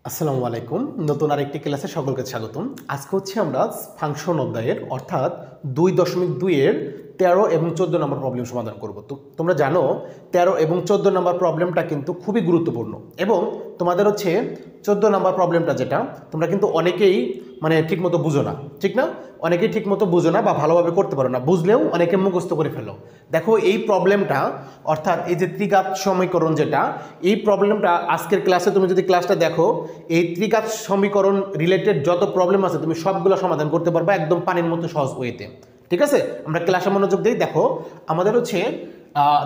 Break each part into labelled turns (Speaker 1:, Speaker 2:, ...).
Speaker 1: আসসালামু আলাইকুম। নতুন আরেকটি ক্লাসে সকলকে স্বাগতম। আজকে হচ্ছে আমরা ফাংশন অধ্যায়ের অর্থাৎ 2.2 এর 13 এবং 14 নম্বর প্রবলেম সমাধান করব। তো তোমরা জানো 13 এবং 14 নম্বর প্রবলেমটা কিন্তু খুবই গুরুত্বপূর্ণ এবং তোমাদের হচ্ছে 14 নম্বর প্রবলেমটা যেটা তোমরা কিন্তু অনেকেই ঠিকমতো বুঝো না, ঠিক না? অনেকেই ঠিকমতো বুঝো না বা ভালোভাবে করতে পারো না, বুঝলেও অনেকে মুখস্থ করে ফেলো। দেখো এই প্রবলেমটা অর্থাৎ এই যে ত্রিঘাত সমীকরণ যেটা, এই প্রবলেমটা আজকের ক্লাসে তুমি যদি ক্লাসটা দেখো, এই ত্রিঘাত সমীকরণ রিলেটেড যত প্রবলেম আছে তুমি সবগুলো সমাধান করতে পারবে একদম পানির মতো সহজ ওয়েতে। ঠিক আছে, আমরা ক্লাসে মনোযোগ দিই। দেখো আমাদের হচ্ছে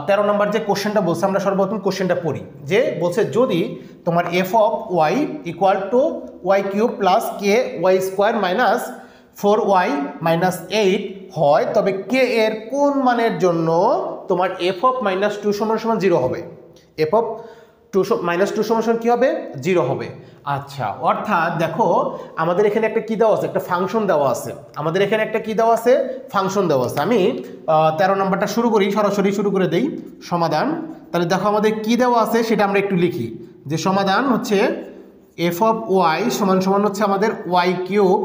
Speaker 1: 13 নম্বর যে কোশ্চেনটা বলছে, আমরা সর্বপ্রথম কোশ্চেনটা পড়ি। যে বলছে যদি তোমার f of y equal to y cube plus K Y square minus 4y minus 8 হয়, তবে কে এর কোন মানের জন্য তোমার এফ অফ মাইনাস 2 সমান সমান 0 হবে। এফ অফ মাইনাস 2 সমান সমান কী হবে? 0 হবে। আচ্ছা, অর্থাৎ দেখো আমাদের এখানে একটা কী দেওয়া আছে, একটা ফাংশন দেওয়া আছে। আমাদের এখানে একটা কী দেওয়া আছে? ফাংশন দেওয়া আছে। আমি 13 নম্বরটা শুরু করি, সরাসরি শুরু করে দেই সমাধান। তাহলে দেখো আমাদের কী দেওয়া আছে সেটা আমরা একটু লিখি। যে সমাধান হচ্ছে এফ অফ ওয়াই সমান সমান হচ্ছে আমাদের ওয়াই কিউব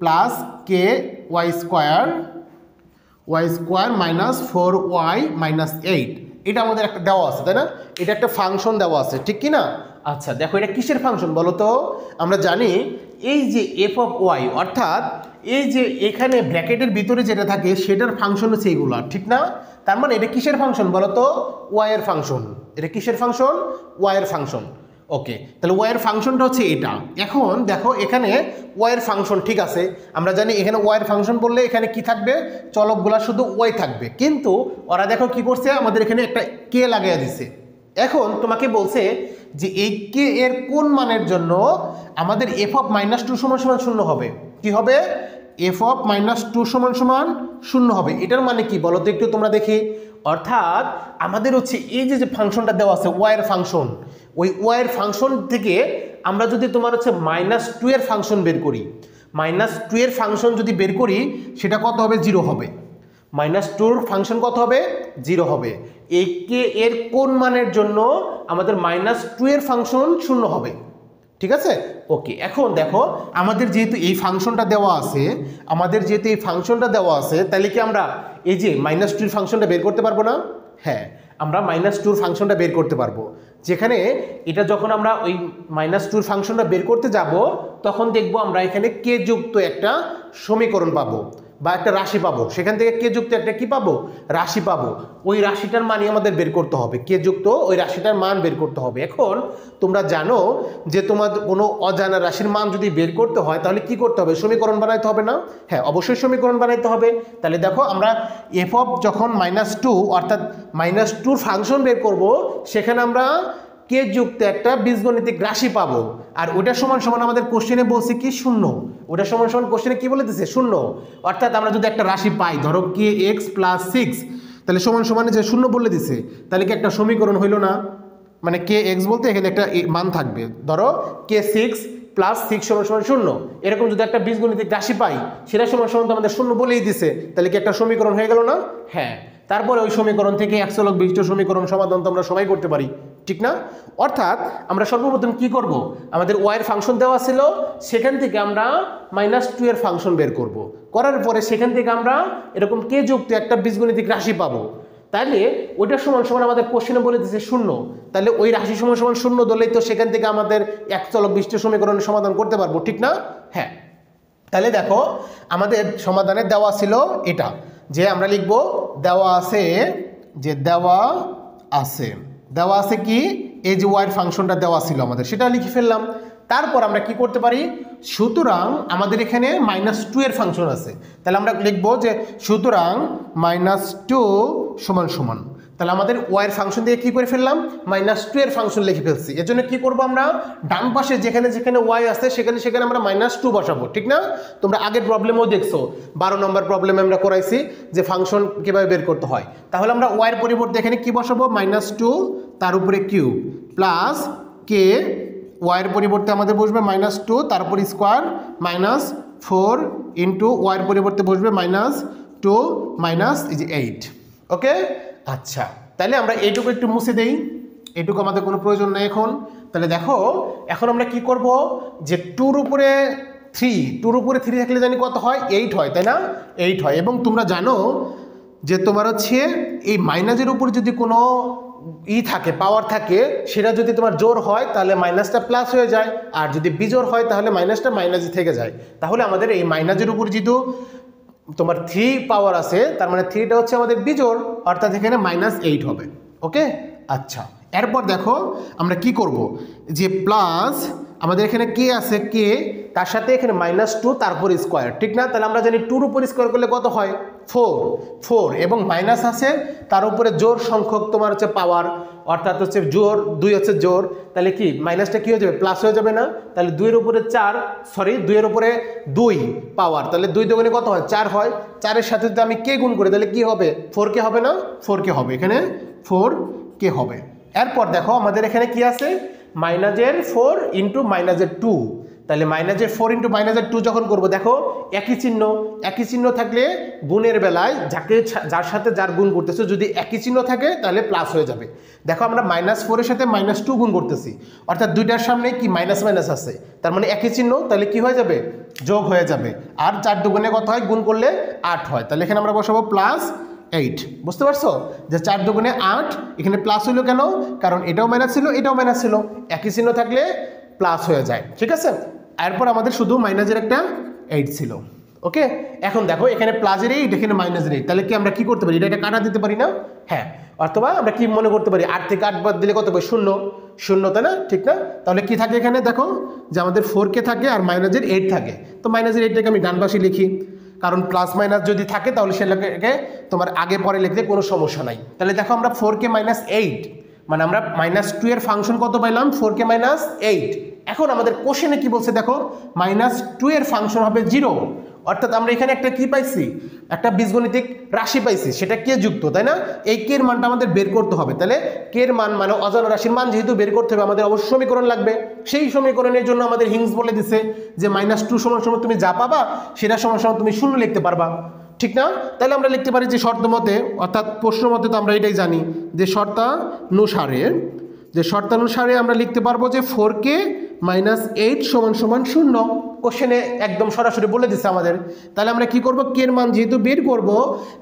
Speaker 1: প্লাস কে Y square minus 4y minus 8। এটা আমাদের একটা দেওয়া আছে, তাই না? এটা একটা ফাংশন দেওয়া আছে, ঠিক কি না? আচ্ছা দেখো এটা কিসের ফাংশন বলো তো? আমরা জানি এই যে এফ অফ ওয়াই অর্থাৎ এই যে এখানে ব্র্যাকেটের ভিতরে যেটা থাকে সেটার ফাংশন হচ্ছে এইগুলো, ঠিক না? তার মানে এটা কিসের ফাংশন বলো তো? ওয়াই এর ফাংশন। এটা কিসের ফাংশন? ওয়াই এর ফাংশন। ওকে, তাহলে ওয়াই এর ফাংশনটা হচ্ছে এটা। এখন দেখো এখানে ওয়াই এর ফাংশন, ঠিক আছে, আমরা জানি এখানে ওয়াই এর ফাংশন বললে এখানে কি থাকবে? চলকগুলা শুধু ওয়াই থাকবে, কিন্তু ওরা দেখো কি করছে, আমাদের এখানে একটা কে লাগাইয়া দিছে। এখন তোমাকে বলছে যে এই কে এর কোন মানের জন্য আমাদের এফ অফ মাইনাস 2 সমান সমান 0 হবে। কি হবে? এফ অফ মাইনাস 2 সমান সমান 0 হবে। এটার মানে কি বলো তো একটু তোমরা দেখি। অর্থাৎ আমাদের হচ্ছে এই যে ফাংশনটা দেওয়া আছে ওয়াই এর ফাংশন, ওই ওয়াই এর ফাংশন থেকে আমরা যদি তোমার হচ্ছে -2 এর ফাংশন বের করি, -2 এর ফাংশন যদি বের করি সেটা কত হবে? 0 হবে। -2 এর ফাংশন কত হবে? 0 হবে। এই কে এর কোন মানের জন্য আমাদের -2 এর ফাংশন 0 হবে। ঠিক আছে, ওকে। এখন দেখো আমাদের যেহেতু এই ফাংশনটা দেওয়া আছে, তাহলে কি আমরা এই যে -2 এর ফাংশনটা বের করতে পারবো না? হ্যাঁ, আমরা -2 এর ফাংশনটা বের করতে পারবো। যেখানে এটা যখন আমরা ওই -2 এর ফাংশনটা বের করতে যাব তখন দেখবো আমরা এখানে কে যুক্ত একটা সমীকরণ পাবো বা একটা রাশি পাবো। সেখান থেকে কে যুক্ত একটা কি পাবো? রাশি পাবো। ওই রাশিটার মানই আমাদের বের করতে হবে। কে যুক্ত ওই রাশিটার মান বের করতে হবে। এখন তোমরা জানো যে তোমার কোনো অজানা রাশির মান যদি বের করতে হয় তাহলে কি করতে হবে? সমীকরণ বানাইতে হবে না? হ্যাঁ, অবশ্যই সমীকরণ বানাইতে হবে। তাহলে দেখো আমরা এফ অফ যখন -2 অর্থাৎ -2 ফাংশন বের করব, সেখানে আমরা কে যুক্ত একটা বীজগণিতিক রাশি পাবো। আর ওটা সমান সমান আমাদের কোশ্চেনে বলছে কি? 0। ওটা সমান সমান কোশ্চেনে কি বলে দিছে? 0। অর্থাৎ আমরা যদি একটা রাশি পাই, ধরো কে এক্স প্লাস 6, তাহলে সমান সমানে যে 0 বলে দিছে, তাহলে কি একটা সমীকরণ হইল না? মানে কে এক্স বলতে এখানে একটা মান থাকবে, ধরো কে 6 প্লাস 6 সমান সমান 0। এরকম যদি একটা বীজগণিতিক রাশি পাই সেটা সমান সমান তো আমাদের 0 বলেই দিছে, তাহলে কি একটা সমীকরণ হয়ে গেল না? হ্যাঁ। তারপরে ওই সমীকরণ থেকে এক চলক বিশিষ্ট সমীকরণ সমাধান তো আমরা সবাই করতে পারি, ঠিক না? অর্থাৎ আমরা সর্বপ্রথম কি করব? আমাদের ওয়াই এর ফাংশন দেওয়া ছিল, সেখান থেকে আমরা -2 এর ফাংশন বের করব। করার পরে সেখান থেকে আমরা এরকম কে যুক্ত একটা বীজগণিতিক রাশি পাবো। তাহলে ওইটা সমান সমান আমাদের কোশ্চেনে বলে দিচ্ছে 0। তাহলে ওই রাশি সমান সমান 0 ধরলেই তো সেখান থেকে আমাদের এক চলক বিশিষ্ট সমীকরণের সমাধান করতে পারবো, ঠিক না? হ্যাঁ। তাহলে দেখো আমাদের সমাধানে দেওয়া ছিল এটা, যে আমরা লিখব দেওয়া আছে কি এই যে ওয়াই এর ফাংশনটা দেওয়া ছিল আমাদের, সেটা লিখে ফেললাম। তারপর আমরা কি করতে পারি? সুতরাং আমাদের এখানে -2 এর ফাংশন আছে, তাহলে আমরা লিখব যে সুতরাং -2 সমান সমান, তাহলে আমাদের ওয়াই এর ফাংশন দিয়ে কি করে ফেললাম? -2 এর ফাংশন লিখে ফেলছি। এর জন্য কি করব? আমরা ডান পাশে যেখানে যেখানে ওয়াই আছে সেখানে সেখানে আমরা -2 বসাবো, ঠিক না? তোমরা আগের প্রবলেমও দেখছো, 12 নম্বর প্রবলেমে আমরা করাইছি যে ফাংশন কিভাবে বের করতে হয়। তাহলে আমরা ওয়াই এর পরিবর্তে এখানে কি বসাবো? -2 তার উপরে কিউব প্লাস কে, ওয়াই এর পরিবর্তে আমাদের বসবে -2 তার উপর স্কোয়ার -4 ইন্টু ওয়াই এর পরিবর্তে বসবে -2 এই যে 8। ওকে, আচ্ছা তাহলে আমরা এইটুকু একটু মুছে দেই, এটুকু আমাদের কোনো প্রয়োজন নেই এখন। তাহলে দেখো এখন আমরা কি করব, যে 2 উপরে 3 থাকলে জানি কত হয়, 8 হয়, তাই না? 8 হয়। এবং তোমরা জানো যে তোমার হচ্ছে এই মাইনাসের উপর যদি কোনো থাকে, পাওয়ার থাকে, সেটা যদি তোমার জোর হয় তাহলে মাইনাসটা প্লাস হয়ে যায়, আর যদি বিজোড় হয় তাহলে মাইনাসটা মাইনাসই থেকে যায়। তাহলে আমাদের এই মাইনাসের উপর যেহেতু তোমার 3 পাওয়ার আছে, তার মানে 3টা হচ্ছে আমাদের বিজোড়, অর্থাৎ এখানে -8 হবে। ওকে, আচ্ছা। এরপর দেখো আমরা কি করব, যে প্লাস আমাদের এখানে কে আছে, কে, তার সাথে এখানে -2 তারপর স্কোয়ার, ঠিক না? তাহলে আমরা জানি 2 উপর স্কোয়ার করলে কত হয়, 4 এবং মাইনাস আছে তার উপরে জোর সংখ্যক তোমার হচ্ছে পাওয়ার, অর্থাৎ হচ্ছে জোর 2 হচ্ছে জোর, তাহলে কি মাইনাসটা কি হয়ে যাবে, প্লাস হয়ে যাবে না? তাহলে 2 এর উপরে 2 এর উপরে 2 পাওয়ার, তাহলে 2 দুগুণে কত হয়, 4 হয়। 4 এর সাথে যদি আমি কে গুণ করি তাহলে কি হবে, 4k হবে না? 4k হবে, এখানে 4k হবে। এরপর দেখো আমাদের এখানে কি আছে, -4 ইন্টু -2, তাহলে -4 ইন্টু -2 যখন করব, দেখো একই চিহ্ন থাকলে গুণের বেলায় যার সাথে যার গুণ করতেছে যদি একই চিহ্ন থাকে তাহলে প্লাস হয়ে যাবে। দেখো আমরা -4 এর সাথে -2 গুণ করতেছি, অর্থাৎ দুইটার সামনে কি মাইনাস আছে, তার মানে একই চিহ্ন, তাহলে কি হয়ে যাবে, যোগ হয়ে যাবে। আর 4 দুগুণে কত হয়, গুণ করলে 8 হয়, তাহলে এখানে আমরা বসাবো +8। বুঝতে পারছো যে 4 দুগুণে 8, এখানে প্লাস হইলো কেন, কারণ এটাও মাইনাস ছিল, এটাও মাইনাস ছিল, একই চিহ্ন থাকলে প্লাস হয়ে যায়, ঠিক আছে? এরপর আমাদের শুধু মাইনাসের একটা 8 ছিল। ওকে, এখন দেখো এখানে প্লাসের 8, এখানে -8, তাহলে কি আমরা কি করতে পারি, এটা কাটা দিতে পারি না? হ্যাঁ, অথবা আমরা কি মনে করতে পারি, 8 থেকে 8 বাদ দিলে কত পাই, 0, তাই না? ঠিক না? তাহলে কি থাকে এখানে, দেখো যে আমাদের 4k থাকে আর -8 থাকে, তো -8টাকে আমি ডান পাশে লিখি, কারণ প্লাস মাইনাস যদি থাকে তাহলে সেটাকে তোমার আগে পরে লিখতে কোনো সমস্যা নাই। তাহলে দেখো আমরা 4k -8, মানে আমরা -2 এর ফাংশন কত পাইলাম, 4k -8। এখন আমাদের কোশ্চেনে কি বলছে, দেখো -2 এর ফাংশন হবে 0, অর্থাৎ আমরা এখানে একটা কি পাইছি, একটা বীজগণিতিক রাশি পাইছি, সেটা কে যুক্ত, তাই না? এই কে এর মানটা আমাদের বের করতে হবে। তাহলে কে এর মান মানে অজানা রাশির মান যেহেতু বের করতে হবে, আমাদের অবশ্যই সমীকরণ লাগবে। সেই সমীকরণের জন্য আমাদের হিংস বলে দিছে যে -2 সমান তুমি যা পাবা সেটা সমান তুমি 0 লিখতে পারবা, ঠিক না? তাহলে আমরা লিখতে পারি যে শর্ত মতে, অর্থাৎ প্রশ্ন মতে তো আমরা এটাই জানি যে শর্তানুসারে আমরা লিখতে পারবো যে 4k -8 = 0। কোশ্চেনে একদম সরাসরি বলে দিচ্ছে আমাদের। তাহলে আমরা কি করব, কে এর মান যেহেতু বের করব,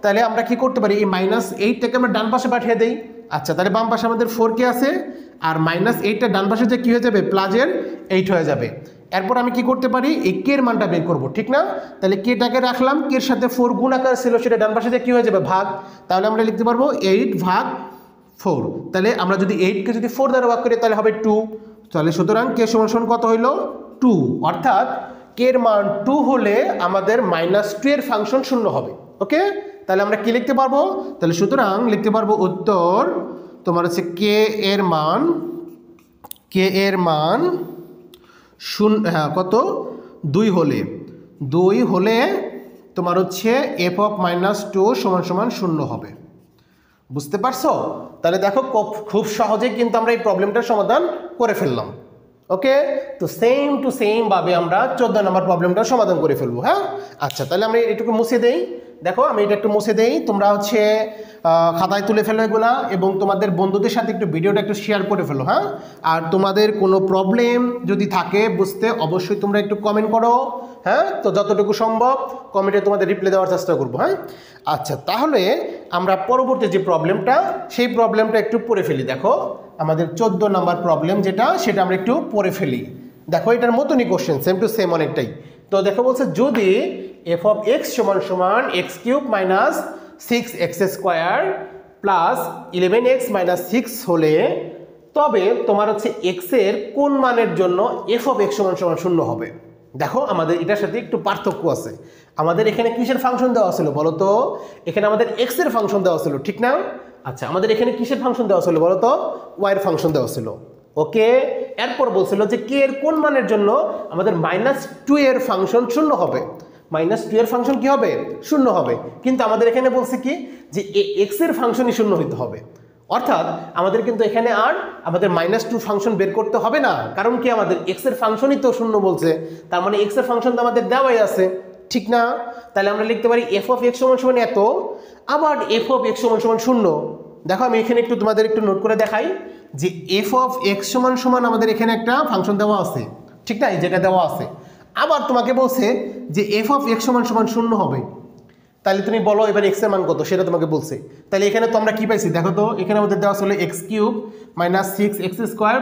Speaker 1: তাহলে আমরা কি করতে পারি, এই -8টাকে আমরা ডান পাশে পাঠিয়ে দেই। আচ্ছা, তাহলে বাম পাশে আমাদের 4k আছে, আর -8টা ডান পাশে যে কি হয়ে যাবে, +8 হয়ে যাবে। এরপর আমি কি করতে পারি, এই কে এর মানটা বের করব, ঠিক না? তাহলে কেটাকে রাখলাম, কে এর সাথে 4 গুণ আকার ছিল, সেটা ডান পাশে যে কি হয়ে যাবে, ভাগ। তাহলে আমরা লিখতে পারবো 8/4। তাহলে আমরা যদি 8কে যদি 4 দ্বারা ভাগ করি তাহলে হবে 2। তাহলে সুতরাং কে সমান কত হইল, 2, অর্থাৎ কে এর মান 2 হলে আমাদের -2 এর ফাংশন 0 হবে। ওকে, তাহলে আমরা কি লিখতে পারবো, তাহলে সুতরাং লিখতে পারবো উত্তর তোমার হচ্ছে কে এর মান কত, 2 হলে তোমার হচ্ছে f(-2) = 0 হবে। বুঝতে পারছো? তাহলে দেখো খুব সহজেই কিন্তু আমরা এই প্রবলেমটার সমাধান করে ফেললাম। ওকে, তো সেম টু সেম ভাবে আমরা 14 নম্বর প্রবলেমটার সমাধান করে ফেলবো। হ্যাঁ, আচ্ছা, তাহলে আমরা এটুকু মুছে দেই। দেখো আমি এটা একটু মুছে দেই, তোমরা হচ্ছে খাতায় তুলে ফেলো এগুলা, এবং তোমাদের বন্ধুদের সাথে একটু ভিডিওটা একটু শেয়ার করে ফেলো। হ্যাঁ, আর তোমাদের কোনো প্রবলেম যদি থাকে বুঝতে, অবশ্যই তোমরা একটু কমেন্ট করো। হ্যাঁ, তো যতটুকু সম্ভব কমেন্টে তোমাদের রিপ্লাই দেওয়ার চেষ্টা করবো। হ্যাঁ, আচ্ছা, তাহলে আমরা পরবর্তী যে প্রবলেমটা, সেই প্রবলেমটা একটু পড়ে ফেলি। দেখো আমাদের 14 নম্বর প্রবলেম যেটা, সেটা আমরা একটু পড়ে ফেলি। দেখো এটার মতনই কোশ্চেন, সেম টু সেম অনেকটাই। তো দেখো বলছে, যদি f(x) = x³ - 6x² plus 11x - 6 হলে তবে তোমার হচ্ছে x এর কোন মানের জন্য f(x) = 0 হবে। দেখো আমাদের এটার সাথে একটু পার্থক্য আছে। আমাদের এখানে কিসের ফাংশন দেওয়া ছিল বলো তো, এখানে আমাদের x এর ফাংশন দেওয়া ছিল, ঠিক না? আচ্ছা, আমাদের এখানে কিসের ফাংশন দেওয়া ছিল বলো তো, y এর ফাংশন দেওয়া ছিল। ওকে, এরপর বলছিল যে k এর কোন মানের জন্য আমাদের -2 এর ফাংশন 0 হবে। -2 এর ফাংশন কি হবে, 0 হবে। কিন্তু আমাদের এখানে বলছে কি, যে x এর ফাংশনই 0 হইতে হবে। অর্থাৎ আমাদের কিন্তু এখানে আর আমাদের -2 ফাংশন বের করতে হবে না, কারণ কি আমাদের x এর ফাংশনই তো 0 বলছে, তার মানে x এর ফাংশন তো আমাদের দেওয়াই আছে, ঠিক না? তাহলে আমরা লিখতে পারি f(x) = এত, আবার f(x) = 0। দেখো আমি এখানে একটু তোমাদের একটু নোট করে দেখাই। যে এফ অফ এক্স সমান সমান আমাদের এখানে একটা ফাংশন দেওয়া আছে, ঠিক না, এই যেটা দেওয়া আছে। আবার তোমাকে বলছে যে এফ অফ এক্স সমান সমান 0 হবে, তাহলে তুমি বলো এবার এক্স এর মান কত সেটা তোমাকে বলছে। তাহলে এখানে তো আমরা কি পাইছি দেখো তো, এখানে আমাদের দেওয়া ছিল x cube minus 6x square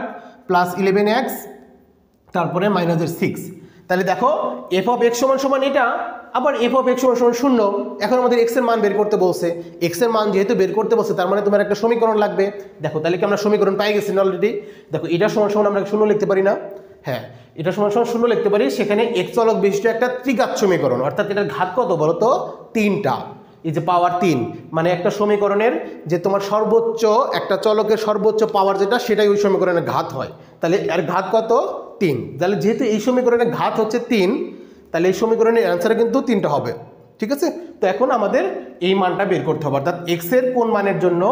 Speaker 1: plus 11x তারপরে মাইনাসের 6। তাহলে দেখো এফ অফ এক্স সমান সমান এটা, আবার এফ অফ এক্স সমান সমান 0। এখন আমাদের এক্স এর মান বের করতে বলছে, এক্স এর মান যেহেতু বের করতে বলছে তার মানে তোমার একটা সমীকরণ লাগবে। দেখো তাহলে কি আমরা সমীকরণ পাই গেছি না অলরেডি। দেখো এটা সমান সমান আমরা 0 লিখতে পারি না, হ্যাঁ এটা সমান সমান 0 লিখতে পারি। সেখানে এক্স চলক বিশিষ্ট একটা ত্রিঘাত সমীকরণ, অর্থাৎ এটার ঘাত কত বলো তো, 3টা। এই যে পাওয়ার 3 মানে একটা সমীকরণের যে তোমার সর্বোচ্চ একটা চলকের সর্বোচ্চ পাওয়ার যেটা, সেটাই ওই সমীকরণের ঘাত হয়। তাহলে এর ঘাত কত, 3। তাহলে যেহেতু এই সমীকরণের ঘাত হচ্ছে 3, তাহলে এই সমীকরণের অ্যান্সার কিন্তু 3টা হবে, ঠিক আছে। তো এখন আমাদের এই মানটা বের করতে হবে, অর্থাৎ এক্স এর কোন মানের জন্য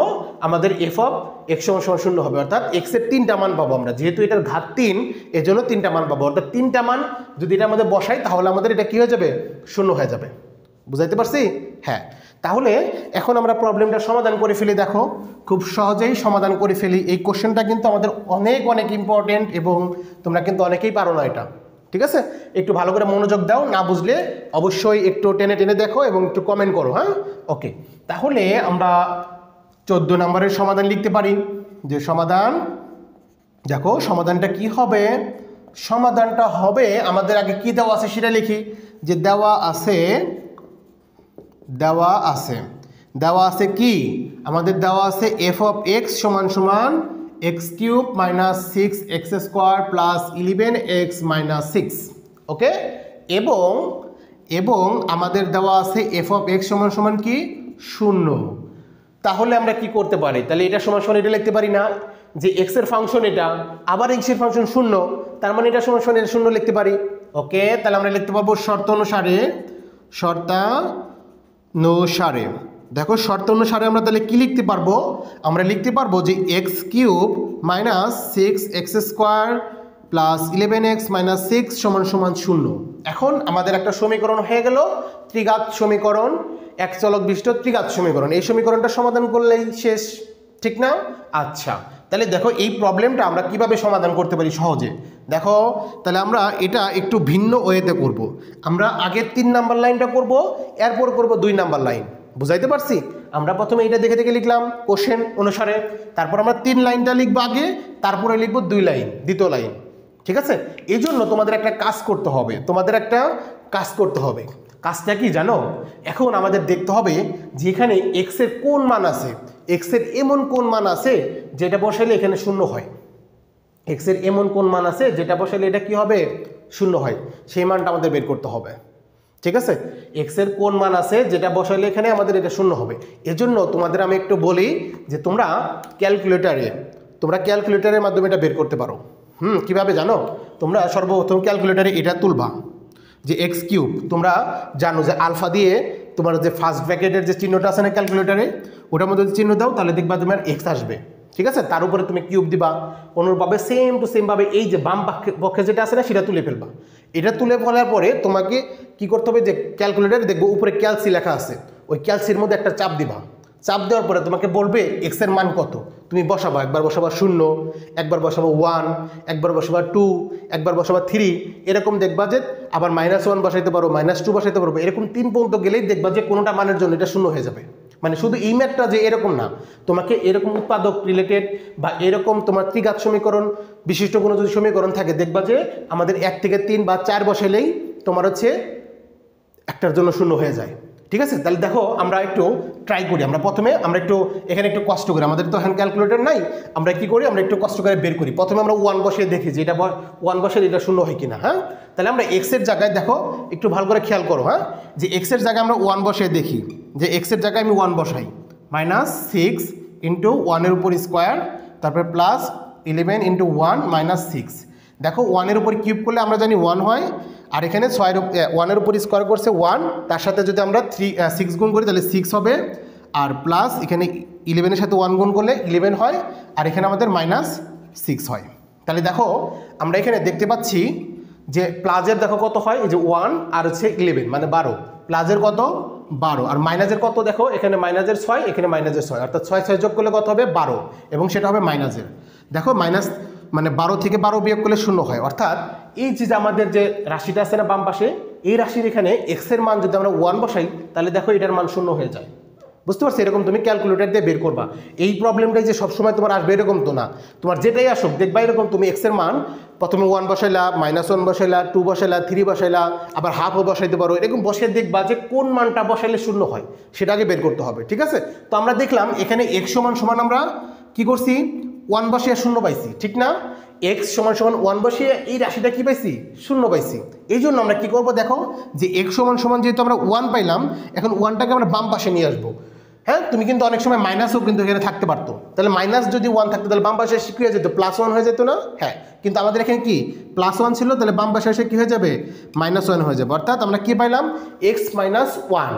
Speaker 1: আমাদের এফ অফ এক্স সমান সমান 0 হবে, অর্থাৎ এক্স এর 3টা মান পাবো আমরা, যেহেতু এটার ঘাত 3 এর জন্য 3টা মান পাবো। অর্থাৎ 3টা মান যদি এটা আমাদের বসাই তাহলে আমাদের এটা কি হয়ে যাবে, 0 হয়ে যাবে। বুঝাইতে পারছি? হ্যাঁ। তাহলে এখন আমরা প্রবলেমটা সমাধান করে ফেলি। দেখো খুব সহজেই সমাধান করে ফেলি। এই কোশ্চেনটা কিন্তু আমাদের অনেক অনেক ইম্পর্টেন্ট এবং তোমরা কিন্তু অনেকেই পারো না এটা, ঠিক আছে। একটু ভালো করে মনোযোগ দাও, না বুঝলে অবশ্যই একটু টেনে টেনে দেখো এবং একটু কমেন্ট করো, হ্যাঁ ওকে। তাহলে আমরা 14 নম্বরের সমাধান লিখতে পারি। যে সমাধান, দেখো সমাধানটা কি হবে, সমাধানটা হবে আমাদের আগে কি দেওয়া আছে সেটা লিখি। যে দেওয়া আছে কি আমাদের দেওয়া আছে এফ অফ এক্স সমান সমান x cube minus 6x square plus 11x minus 6, ওকে। এবং আমাদের দেওয়া আছে এফ অফ এক্স সমান সমান কি 0। তাহলে আমরা কি করতে পারি, তাহলে এটা সমান সমান এটা লিখতে পারি না, যে এক্স এর ফাংশন এটা, আবার এক্স এর ফাংশন 0, তার মানে এটা সমান সমান এটা 0 লিখতে পারি, ওকে। তাহলে আমরা লিখতে পারবো শর্তানুসারে। দেখো শর্ত অনুসারে আমরা তাহলে কি লিখতে পারবো, আমরা লিখতে পারবো যে x cube minus 6x square plus 11x minus 6 সমান সমান 0। এখন আমাদের একটা সমীকরণ হয়ে গেল, ত্রিঘাত সমীকরণ, এক চলক বিশিষ্ট ত্রিঘাত সমীকরণ। এই সমীকরণটা সমাধান করলেই শেষ, ঠিক না? আচ্ছা, তাহলে দেখো এই প্রবলেমটা আমরা কিভাবে সমাধান করতে পারি সহজে। দেখো তাহলে আমরা এটা একটু ভিন্ন ওয়েতে করব। আমরা আগে 3 নাম্বার লাইনটা করব, এরপর করব 2 নাম্বার লাইন। বুঝাইতে পারছি? আমরা প্রথমে এটা দেখে দেখে লিখলাম কোশ্চেন অনুসারে, তারপর আমরা 3 লাইনটা লিখবো আগে, তারপরে লিখবো 2 লাইন, দ্বিতীয় লাইন, ঠিক আছে। এই জন্য তোমাদের একটা কাজ করতে হবে, কাজটা কি জানো? এখন আমাদের দেখতে হবে যে এখানে এক্স এর কোন মান আছে, এক্স এর এমন কোন মান আছে যেটা বসাইলে এখানে 0 হয়। এক্স এর এমন কোন মান আছে যেটা বসাইলে এটা কি হবে, 0 হয়, সেই মানটা আমাদের বের করতে হবে, ঠিক আছে। এক্স এর কোন মান আছে যেটা বসাইলে এখানে আমাদের এটা 0 হবে। এজন্য তোমাদের আমি একটু বলি যে তোমরা ক্যালকুলেটরের মাধ্যমে এটা বের করতে পারো। কিভাবে জানো? তোমরা সর্বপ্রথম ক্যালকুলেটরে এটা তুলবা যে এক্স কিউব, তোমরা জানো যে আলফা দিয়ে তোমার যে ফার্স্ট ব্র্যাকেটের যে চিহ্নটা আছে না ক্যালকুলেটরে, ওটার মধ্যে চিহ্ন দাও, তাহলে দেখবা তোমার এক্স আসবে, ঠিক আছে। তার উপরে তুমি কিউব দিবা, অনুরূপভাবে সেম টু সেম ভাবে এই যে বাম পক্ষে যেটা আছে না সেটা তুলে ফেলবা। এটা তুলে ফেলার পরে তোমাকে কি করতে হবে, যে ক্যালকুলেটরে দেখবো উপরে ক্যালসি লেখা আছে, ওই ক্যালসির মধ্যে একটা চাপ দিবা। চাপ দেওয়ার পরে তোমাকে বলবে এক্স এর মান কত, তুমি বসাবা, একবার বসাবা 0, একবার বসাবা 1, একবার বসাবা 2, একবার বসাবা 3, এরকম দেখবা যে আবার -1 বসাইতে পারো, -2 বসাইতে পারবো, এরকম 3 পর্যন্ত গেলেই দেখবা যে কোনোটা মানের জন্য এটা 0 হয়ে যাবে। মানে শুধু এই ম্যাথটা যে এরকম না, তোমাকে এরকম উৎপাদক রিলেটেড বা এরকম তোমার ত্রিঘাত সমীকরণ বিশিষ্ট কোনো যদি সমীকরণ থাকে, দেখবা যে আমাদের 1 থেকে 3 বা 4 বসাইলেই তোমার হচ্ছে একটার জন্য 0 হয়ে যায়, ঠিক আছে। তাহলে দেখো আমরা একটু ট্রাই করি। প্রথমে আমরা একটু এখানে একটু কষ্ট করি, আমাদের তো হ্যান্ড ক্যালকুলেটর নাই, আমরা কি করি, আমরা একটু কষ্ট করে বের করি। প্রথমে আমরা 1 বসিয়ে দেখি যে এটা 1 বসে এটা 0 হয় কিনা। হ্যাঁ, তাহলে আমরা এক্স এর জায়গায় দেখো একটু ভালো করে খেয়াল করো, হ্যাঁ, যে এক্স এর জায়গায় আমরা 1 বসিয়ে দেখি, যে এক্স এর জায়গায় আমি 1 বসাই, -6 ইন্টু 1 এর উপর স্কোয়ার, তারপরে প্লাস 11 ইন্টু 1 -6। দেখো 1 এর উপর কিউব করলে আমরা জানি 1 হয়, আর এখানে 1 এর উপর স্কোয়ার করছে 1, তার সাথে যদি আমরা 6 গুণ করি তাহলে 6 হবে, আর প্লাস এখানে 11 এর সাথে 1 গুণ করলে 11 হয়, আর এখানে আমাদের -6 হয়। তাহলে দেখো আমরা এখানে দেখতে পাচ্ছি যে প্লাসের দেখো কত হয়, এই যে 1 আর হচ্ছে 11 মানে 12, প্লাসের কত 12, আর মাইনাসের কত দেখো এখানে -6, এখানে -6, অর্থাৎ 6 যোগ করলে কত হবে 12, এবং সেটা হবে মাইনাসের। দেখো মাইনাস মানে 12 থেকে 12 বিয়োগ করলে 0 হয়, অর্থাৎ এই যে আমাদের যে রাশিটা আছে না বাম পাশে, এই রাশির এখানে এক্স এর মান যদি আমরা 1 বসাই তাহলে দেখো এটার মান 0 হয়ে যায়। বুঝতে পারছো? এরকম তুমি ক্যালকুলেটর দিয়ে বের করবা। এই প্রবলেমটাই যে সবসময় তোমার আসবে এরকম তো না, তোমার যেটাই আসুক দেখবা এরকম তুমি এক্স এর মান প্রথমে 1 বসাইলা, -1 বসাইলা, 2 বসাইলা, 3 বসাইলা, আবার হাফও বসাইতে পারো, এরকম বসে দেখবা যে কোন মানটা বসাইলে 0 হয় সেটা আগে বের করতে হবে। ঠিক আছে? তো আমরা দেখলাম এখানে x সমান আমরা কি করছি, 1 বসিয়ে 0 পাইছি, ঠিক না? x সমান 1 বসিয়ে এই রাশিটা কি পাইছি, 0 পাইছি। এই জন্য আমরা কি করব, দেখো যে x সমান যেহেতু আমরা 1 পাইলাম, এখন 1টাকে আমরা বাম পাশে নিয়ে আসবো। হ্যাঁ, তুমি কিন্তু অনেক সময় মাইনাসও কিন্তু এখানে থাকতে পারতো, তাহলে মাইনাস যদি 1 থাকতো তাহলে বাম পাশে এসে কি হয়ে যেত, +1 হয়ে যেত না? হ্যাঁ, কিন্তু আমাদের এখানে কি +1 ছিল, তাহলে বাম পাশে এসে কি হয়ে যাবে, -1 হয়ে যাবে। অর্থাৎ আমরা কি পাইলাম, x - 1।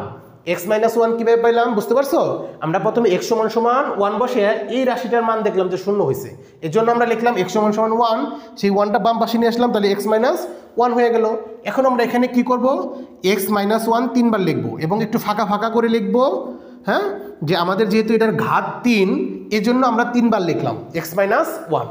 Speaker 1: x - 1 কিভাবে পাইলাম বুঝতে পারছো? আমরা প্রথমে x সমান 1 বসে এই রাশিটার মান দেখলাম যে 0 হয়েছে, এর জন্য আমরা লিখলাম x সমান 1, সেই 1টা বাম পাশে নিয়ে আসলাম, তাহলে x - 1 হয়ে গেল। এখন আমরা এখানে কি করব, x - 1 3বার লিখবো এবং একটু ফাঁকা ফাঁকা করে লিখবো। হ্যাঁ, যে আমাদের যেহেতু এটার ঘাত 3, এই জন্য আমরা 3বার লিখলাম x - 1।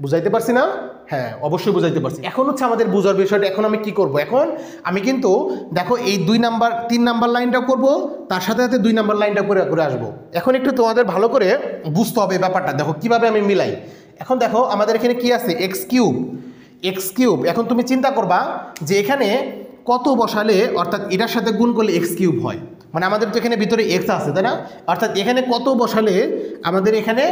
Speaker 1: বুঝাইতে পারছি না? হ্যাঁ, অবশ্যই বুঝাইতে পারছি। এখন হচ্ছে আমাদের বোঝার বিষয়টা, এখন আমি কি করব, এখন আমি কিন্তু দেখো এই 3 নাম্বার লাইনটা করব, তার সাথে সাথে 2 নাম্বার লাইনটা করে করে আসবো। এখন একটু তোমাদের ভালো করে বুঝতে হবে ব্যাপারটা, দেখো কিভাবে আমি মিলাই। এখন দেখো আমাদের এখানে কি আছে, x কিউব। এখন তুমি চিন্তা করবা যে এখানে কত বসালে, অর্থাৎ এটার সাথে গুণ করলে x কিউব হয়, মানে আমাদের তো এখানে ভিতরে x আছে তাই না, অর্থাৎ এখানে কত বসালে আমাদের এখানে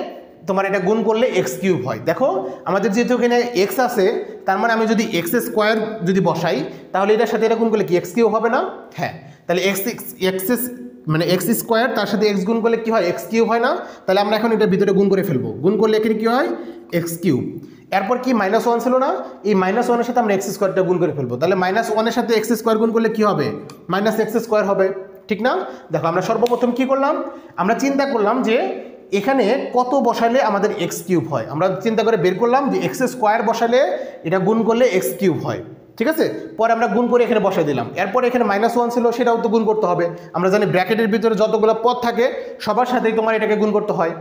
Speaker 1: তোমার এটা গুণ করলে x কিউব হয়। দেখো আমাদের যেহেতু এখানে x আছে, তার মানে আমি যদি x স্কোয়ার যদি বসাই তাহলে এটার সাথে এটা গুণ করলে কি x কিউব হবে না? হ্যাঁ, তাহলে মানে x স্কোয়ার তার সাথে x গুণ করলে কি হয়, x কিউব হয় না? তাহলে আমরা এখন এটার ভিতরে গুণ করে ফেলবো, গুণ করলে এখানে কি হয়, x কিউব। এরপর কি -1 ছিল না, এই -1 এর সাথে আমরা x স্কোয়ারটা গুণ করে ফেলবো, তাহলে -1 এর সাথে x স্কোয়ার গুণ করলে কি হবে, -x স্কোয়ার হবে, ঠিক না? দেখো আমরা সর্বপ্রথম কি করলাম, আমরা চিন্তা করলাম যে এখানে কত বসালে আমাদের x কিউব হয়, আমরা চিন্তা করে বের করলাম যে x স্কোয়ার বসালে এটা গুণ করলে x কিউব হয়। ঠিক আছে, পরে আমরা গুণ করে এখানে বসাই দিলাম। এরপর এখানে -1 ছিল, সেটাও তো গুণ করতে হবে। আমরা জানি ব্র্যাকেটের ভিতরে যতগুলো পদ থাকে সবার সাথেই তোমার এটাকে গুণ করতে হয়,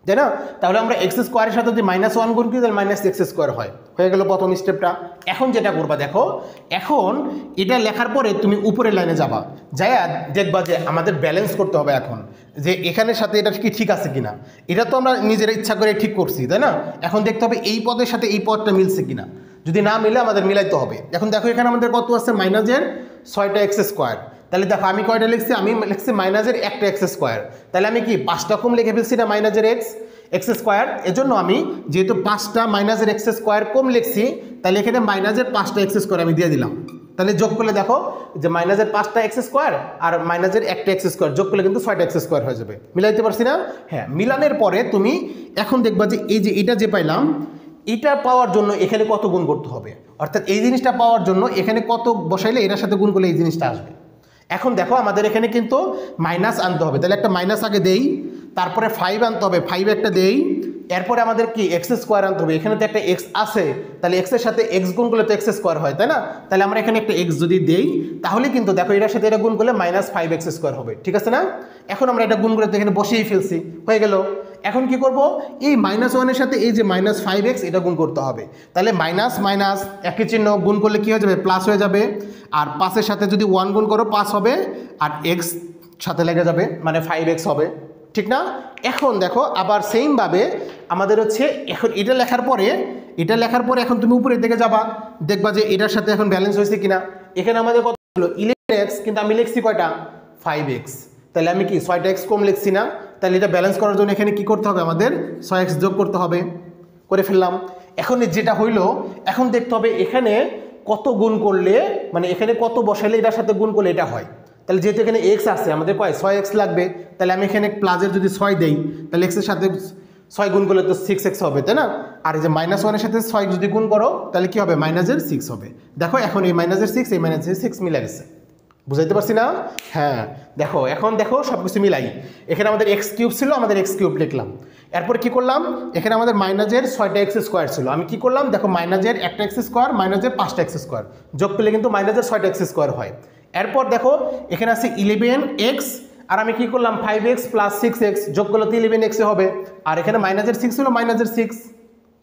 Speaker 1: তাই না? তাহলে আমরা x স্কোয়ারের সাথে যদি -1 গুণ করি তাহলে -x স্কোয়ার হয়ে গেল প্রথম স্টেপটা। এখন যেটা করবা দেখো, এখন এটা লেখার পরে তুমি উপরের লাইনে যাবা, যাইয়া দেখবা যে আমাদের ব্যালেন্স করতে হবে এখন, যে এখানের সাথে এটা কি ঠিক আছে কিনা। এটা তো আমরা নিজের ইচ্ছা করে ঠিক করছি, তাই না? এখন দেখতে হবে এই পদের সাথে এই পদটা মিলছে কিনা, যদি না মিলে আমাদের মিলাইতে হবে। এখন দেখো এখানে আমাদের কত আছে, -6টা x স্কোয়ার। তাহলে দেখো আমি কয়টা লিখছি, আমি লিখছি -1টা x স্কোয়ার, তাহলে আমি কি 5টা কম লিখে ফেলছি না, x স্কোয়ার। এজন্য আমি যেহেতু 5টা x স্কোয়ার কম লিখছি, তাহলে এখানে -5টা x স্কোয়ার আমি দিয়ে দিলাম। তাহলে যোগ করলে দেখো যে -5টা x স্কোয়ার আর -1টা x স্কোয়ার যোগ করলে কিন্তু 6টা x স্কোয়ার হয়ে যাবে। মিলাইতে পারছি না? হ্যাঁ, মিলানের পরে তুমি এখন দেখবা যে এই যে এটা যে পাইলাম, এটা পাওয়ার জন্য এখানে কত গুণ করতে হবে, অর্থাৎ এই জিনিসটা পাওয়ার জন্য এখানে কত বসাইলে এটার সাথে গুণ করলে এই জিনিসটা আসবে। এখন দেখো আমাদের এখানে কিন্তু মাইনাস আনতে হবে, তাহলে একটা মাইনাস আগে দেই, তারপরে 5 আনতে হবে, 5 একটা দেই, এরপরে আমাদের কি x স্কোয়ার আনতে হবে, এখানে তো একটা x আছে, তাহলে x এর সাথে x গুণ করলে তো x স্কোয়ার হয়, তাই না? তাহলে আমরা এখানে একটা x যদি দেই তাহলে কিন্তু দেখো এটার সাথে এটা গুণ করলে -5x স্কোয়ার হবে, ঠিক আছে না? এখন আমরা এটা গুণ করে তো এখানে বসিয়েই ফেলছি, হয়ে গেল। এখন কি করব, এই -1 এর সাথে এই যে -5x এটা গুণ করতে হবে, তাহলে মাইনাস মাইনাস একই চিহ্ন গুণ করলে কি হয়ে যাবে, প্লাস হয়ে যাবে। আর 5-এর সাথে যদি 1 গুণ করো 5 হবে, আর x সাথে লেগে যাবে মানে 5x হবে, ঠিক না? এখন দেখো আবার সেমভাবে আমাদের হচ্ছে এখন এটা লেখার পরে এখন তুমি উপরের দিকে যাবা, দেখবা যে এটার সাথে এখন ব্যালেন্স হয়েছে কিনা। এখানে আমাদের কত হলো 11x, কিন্তু আমি লিখছি কয়টা, 5x, তাহলে আমি কি 6টা x কম লিখছি না? তাহলে এটা ব্যালেন্স করার জন্য এখানে কি করতে হবে, আমাদের 6x যোগ করতে হবে, করে ফেললাম। এখন যেটা হইলো, এখন দেখতে হবে এখানে কত গুণ করলে, মানে এখানে কত বসাইলে এটার সাথে গুণ করলে এটা হয়। তাহলে যেহেতু এখানে x আছে, আমাদের কয় 6x লাগবে, তাহলে আমি এখানে প্লাসের যদি 6 দেই তাহলে x এর সাথে 6 গুণ করলে তো 6x হবে, তাই না? আর এই যে -1 এর সাথে 6 যদি গুণ করো তাহলে কি হবে, -6 হবে। দেখো এখন এই -6 এই -6 মিলে গেছে, বুঝাইতে পারছি না? হ্যাঁ, দেখো এখন দেখো সব কিছু মিলাই, এখানে আমাদের x কিউব ছিল, আমাদের x কিউব লিখলাম। এরপর কি করলাম, এখানে আমাদের -6টা x স্কোয়ার ছিল, আমি কি করলাম দেখো -1টা x স্কোয়ার -5টা x স্কোয়ার যোগ করলে কিন্তু -6টা x স্কোয়ার হয়। এরপর দেখো এখানে আছে 11x, আর আমি কি করলাম 5x + 6x যোগ করলে তো 11x হবে, আর এখানে -6 ছিল -6,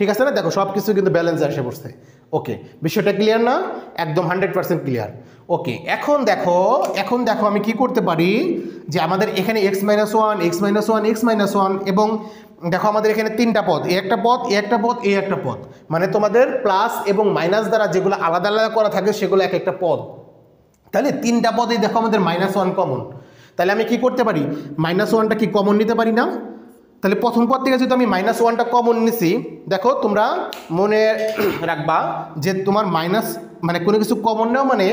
Speaker 1: ঠিক আছে না? দেখো সব কিছু কিন্তু ব্যালেন্সে এসে পড়ছে। ওকে, বিষয়টা ক্লিয়ার না? একদম 100% ক্লিয়ার। ওকে, এখন দেখো আমি কি করতে পারি যে আমাদের এখানে x-1 x-1 x-1 এবং দেখো আমাদের এখানে তিনটা পদ, এ একটা পদ, এ একটা পদ, এ একটা পদ, মানে তোমাদের প্লাস এবং মাইনাস দ্বারা যেগুলো আলাদা আলাদা করা থাকে সেগুলো এক একটা পদ। তাহলে তিনটা পদেই দেখো আমাদের -1 কমন। তাহলে আমি কি করতে পারি, -1টা কি কমন নিতে পারি না? তাহলে প্রথম পদ থেকে যদি আমি -1টা কমন নিছি, দেখো তোমরা মনে রাখবা যে তোমার মাইনাস মানে কোনো কিছু কমন নেও মানে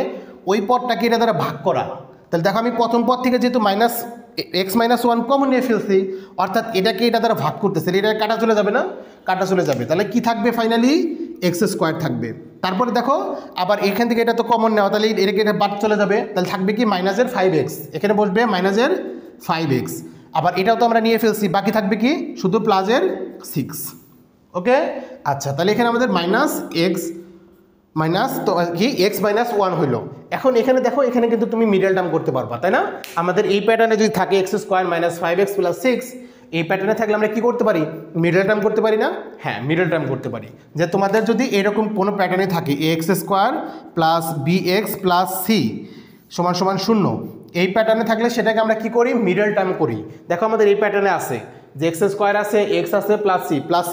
Speaker 1: ওই পদটাকে এটা দ্বারা ভাগ করা। তাহলে দেখো আমি প্রথম পদ থেকে যেহেতু x-1 কমন নিয়ে ফেলছি, অর্থাৎ এটাকে এটা দ্বারা ভাগ করতেছে, এটা কাটা চলে যাবে না? কাটা চলে যাবে। তাহলে কি থাকবে ফাইনালি? x² থাকবে। তারপরে দেখো আবার এখান থেকে এটা তো কমন নেওয়া, তাহলে এটাকে এটা বাদ চলে যাবে, তাহলে থাকবে কি -5x, এখানে বসবে -5x। আবার এটাও তো আমরা নিয়ে ফেলছি, বাকি থাকবে কি শুধু +6। ওকে, আচ্ছা, তাহলে এখানে আমাদের x-1 হইলো। এখন এখানে দেখো এখানে কিন্তু তুমি মিডল টার্ম করতে পারবা, তাই না? আমাদের এই প্যাটার্নে যদি থাকে x² - 5x + 6, এই প্যাটার্নে থাকলে আমরা কি করতে পারি? মিডল টার্ম করতে পারি না? হ্যাঁ, মিডল টার্ম করতে পারি। যে তোমাদের যদি এরকম কোনো প্যাটার্নে থাকে ax² + bx + c = 0, এই প্যাটার্নে থাকলে সেটাকে আমরা কি করি? মিডল টার্ম করি। দেখো আমাদের এই প্যাটার্নে আছে যে x² আছে, x আছে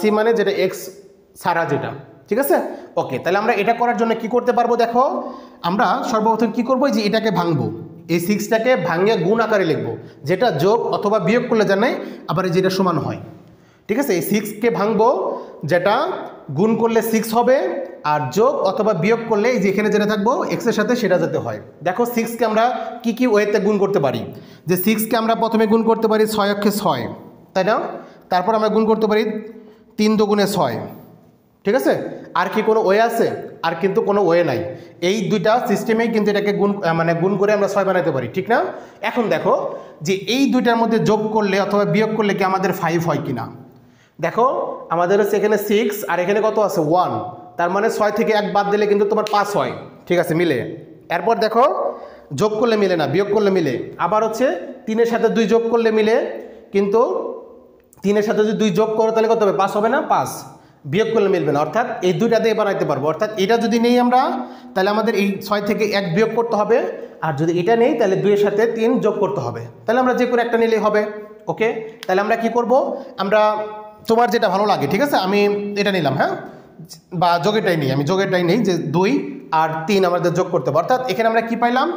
Speaker 1: +c মানে যেটা x ছাড়া যেটা, ঠিক আছে? ওকে, তাহলে আমরা এটা করার জন্য কি করতে পারবো? দেখো আমরা সর্বপ্রথম কি করবো, যে এটাকে ভাঙবো, এই 6টাকে ভাঙিয়ে গুণ আকারে লিখবো, যেটা যোগ অথবা বিয়োগ করলে জানাই আবার যেটা সমান হয়। ঠিক আছে, এই 6কে ভাঙবো, যেটা গুণ করলে 6 হবে আর যোগ অথবা বিয়োগ করলে এই যে এখানে যেটা থাকবো x এর সাথে সেটা যেতে হয়। দেখো 6কে আমরা কি ওয়েতে গুণ করতে পারি, যে 6কে আমরা প্রথমে গুণ করতে পারি 6 অক্ষে 6, তাই না? তারপর আমরা গুণ করতে পারি 3 × 6, ঠিক আছে? আর কি কোনো ওয়ে আছে? আর কিন্তু কোনো ওয়ে নাই। এই দুইটা সিস্টেমেই কিন্তু এটাকে গুণ করে আমরা 6 বানাতে পারি, ঠিক না? এখন দেখো যে এই দুইটার মধ্যে যোগ করলে অথবা বিয়োগ করলে কি আমাদের 5 হয় কিনা। দেখো আমাদের হচ্ছে এখানে 6 আর এখানে কত আছে 1, তার মানে 6 থেকে 1 বাদ দিলে কিন্তু তোমার 5 হয়, ঠিক আছে, মিলে। এরপর দেখো যোগ করলে মিলে না, বিয়োগ করলে মিলে। আবার হচ্ছে 3 এর সাথে 2 যোগ করলে মিলে, কিন্তু 3 এর সাথে যদি 2 যোগ করো তাহলে কত হবে? 5 হবে না? 5 বিয়োগ করলে মিলবে না, অর্থাৎ এই দুইটা দিয়ে বানাইতে পারবো। অর্থাৎ এটা যদি নেই আমরা, তাহলে আমাদের এই 6 থেকে 1 বিয়োগ করতে হবে, আর যদি এটা নেই তাহলে 2 এর সাথে 3 যোগ করতে হবে। তাহলে আমরা যে কোনো একটা নিলেই হবে। ওকে, তাহলে আমরা কি করব, আমরা তোমার যেটা ভালো লাগে, ঠিক আছে, আমি এটা নিলাম, হ্যাঁ, বা যোগেরটাই নিই, আমি যোগেরটাই নেই, যে 2 আর 3 আমাদের যোগ করতে হবে। অর্থাৎ এখানে আমরা কি পাইলাম?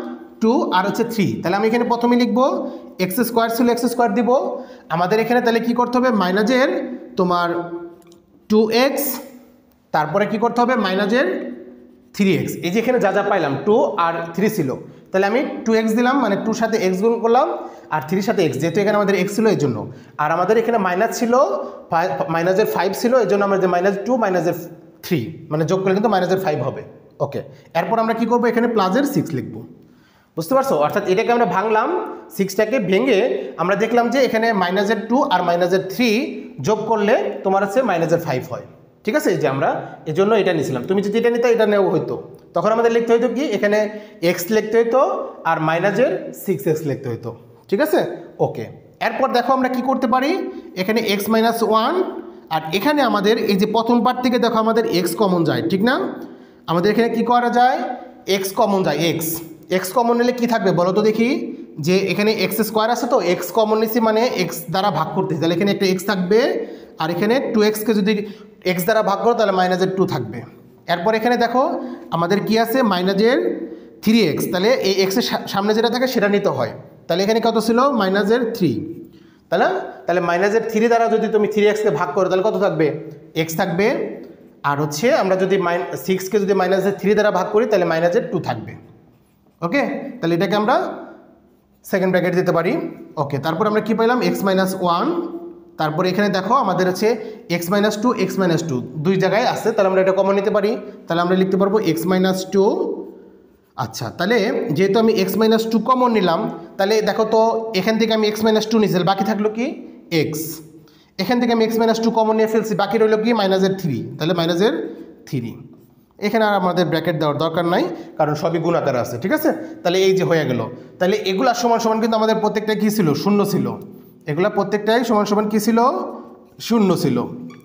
Speaker 1: 2 আর হচ্ছে 3। তাহলে আমি এখানে প্রথমে লিখবো x² ছিল x² দিব। আমাদের এখানে তাহলে কি করতে হবে? মাইনাসের তোমার 2x, তারপরে কি করতে হবে? মাইনাসের 3x। এই যে এখানে যা যা পাইলাম 2 আর 3 ছিল, তাহলে আমি 2x দিলাম, মানে 2 সাথে x গুণ করলাম আর 3 সাথে x, যেহেতু এখানে আমাদের x ছিল এই জন্য। আর আমাদের এখানে মাইনাস ছিল, মাইনাসের 5 ছিল, এই জন্য আমাদের -2 -3 মানে যোগ করলে কিন্তু -5 হবে। ওকে, এরপর আমরা কি করবো? এখানে +6 লিখবো। বুঝতে পারছো? অর্থাৎ এটাকে আমরা ভাঙলাম, 6টাকে ভেঙে আমরা দেখলাম যে এখানে -2 আর -3 যোগ করলে তোমার হচ্ছে -5 হয়। ঠিক আছে, এই যে আমরা এই জন্য এটা নিয়েছিলাম। তুমি যদি এটা নিতে এটা নেওয়া হইতো, তখন আমাদের লিখতে হইতো কি, এখানে x লিখতে হইতো আর -6x লিখতে হইতো। ঠিক আছে, ওকে। এরপর দেখো আমরা কি করতে পারি, এখানে x-1 আর এখানে আমাদের এই যে প্রথম পার্ট থেকে দেখো আমাদের x কমন যায়, ঠিক না? আমাদের এখানে কি করা যায়? x কমন যায়, x কমন নিলে কি থাকবে বলো তো দেখি, যে এখানে x² আছে, তো x কমন নিছি মানে x দ্বারা ভাগ করতেছি, তাহলে এখানে একটা x থাকবে, আর এখানে 2x-কে যদি x দ্বারা ভাগ করো তাহলে -2 থাকবে। এরপর এখানে দেখো আমাদের কি আছে? -3x, তাহলে এই x এর সামনে যেটা থাকে সেটা নিতে হয়। তাহলে এখানে কত ছিল? -3, তাহলে -3 দ্বারা যদি তুমি 3x-কে ভাগ করো তাহলে কত থাকবে? x থাকবে। আর হচ্ছে আমরা যদি 6-কে যদি -3 দ্বারা ভাগ করি তাহলে -2 থাকবে। ওকে, তাহলে এটাকে আমরা সেকেন্ড ব্র্যাকেট দিতে পারি। ওকে, তারপর আমরা কি পাইলাম? x-1, তারপর এখানে দেখো আমাদের হচ্ছে x-2 x-2 দুই জায়গায় আছে, তাহলে আমরা এটা কমন নিতে পারি, তাহলে আমরা লিখতে পারবো x-2। আচ্ছা, তাহলে যেহেতু আমি x-2 কমন নিলাম, তাহলে দেখো তো এখান থেকে আমি x-2 নিয়েছি, বাকি থাকলো কি? x। এখান থেকে আমি x-2 কমন নিয়ে ফেলছি, বাকি রইল কি? -3, তাহলে -3। এখানে আর আমাদের ব্র্যাকেট দেওয়ার দরকার নাই, কারণ সবই গুণ আকারে আছে। ঠিক আছে, তাহলে এই যে হয়ে গেল। তাহলে এগুলা সমান সমান কিন্তু আমাদের প্রত্যেকটাই কী ছিল? 0 ছিল। এগুলা প্রত্যেকটাই সমান সমান কী ছিল? 0 ছিল।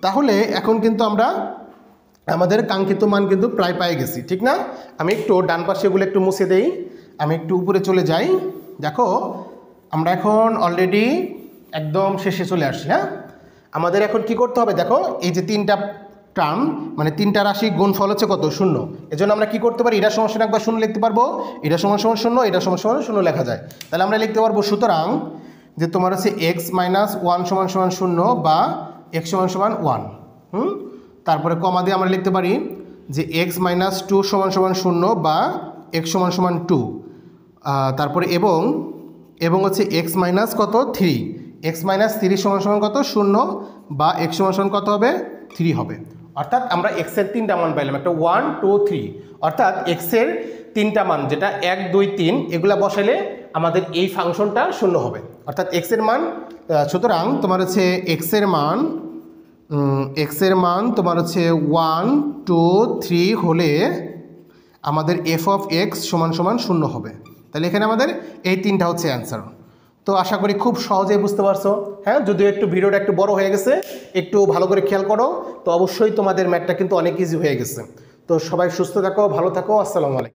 Speaker 1: তাহলে এখন কিন্তু আমরা আমাদের কাঙ্ক্ষিত মান কিন্তু প্রায় পেয়ে গেছি, ঠিক না? আমি একটু ডান পাশে এগুলো একটু মুছে দেই, আমি একটু উপরে চলে যাই। দেখো আমরা এখন অলরেডি একদম শেষে চলে আসছি। হ্যাঁ, আমাদের এখন কি করতে হবে? দেখো এই যে তিনটা টার্ম মানে তিনটা রাশি গুণফল হচ্ছে কত? 0। এজন্য আমরা কি করতে পারি? এটা সমান একবার 0 লিখতে পারবো, এটা সমান 0, এটা সমান 0 লেখা যায়। তাহলে আমরা লিখতে পারবো সুতরাং যে তোমার হচ্ছে x - 1 সমান 0 বা x সমান 1। তারপরে কমা দিয়ে আমরা লিখতে পারি যে x - 2 সমান 0 বা x সমান 2। তারপরে এবং হচ্ছে x মাইনাস কত? 3, x - 3 সমান কত? 0 বা x সমান কত হবে? 3 হবে। অর্থাৎ আমরা x এর তিনটা মান পাইলাম, একটা 1 2 3। অর্থাৎ x এর তিনটা মান যেটা 1 2 3 এগুলা বসালে আমাদের এই ফাংশনটা 0 হবে। অর্থাৎ x এর মান, সুতরাং তোমার হচ্ছে x এর মান তোমার হচ্ছে 1 2 3 হলে আমাদের f অফ x সমান 0 হবে। তাহলে এখানে আমাদের এই তিনটা হচ্ছে অ্যান্সার। তো আশা করি খুব সহজেই বুঝতে পারছো। হ্যাঁ, যদিও একটু ভিডিওটা একটু বড় হয়ে গেছে, একটু ভালো করে খেয়াল করো, তো অবশ্যই তোমাদের ম্যাথটা কিন্তু অনেক ইজি হয়ে গেছে। তো সবাই সুস্থ থাকো, ভালো থাকো, আসসালামু আলাইকুম।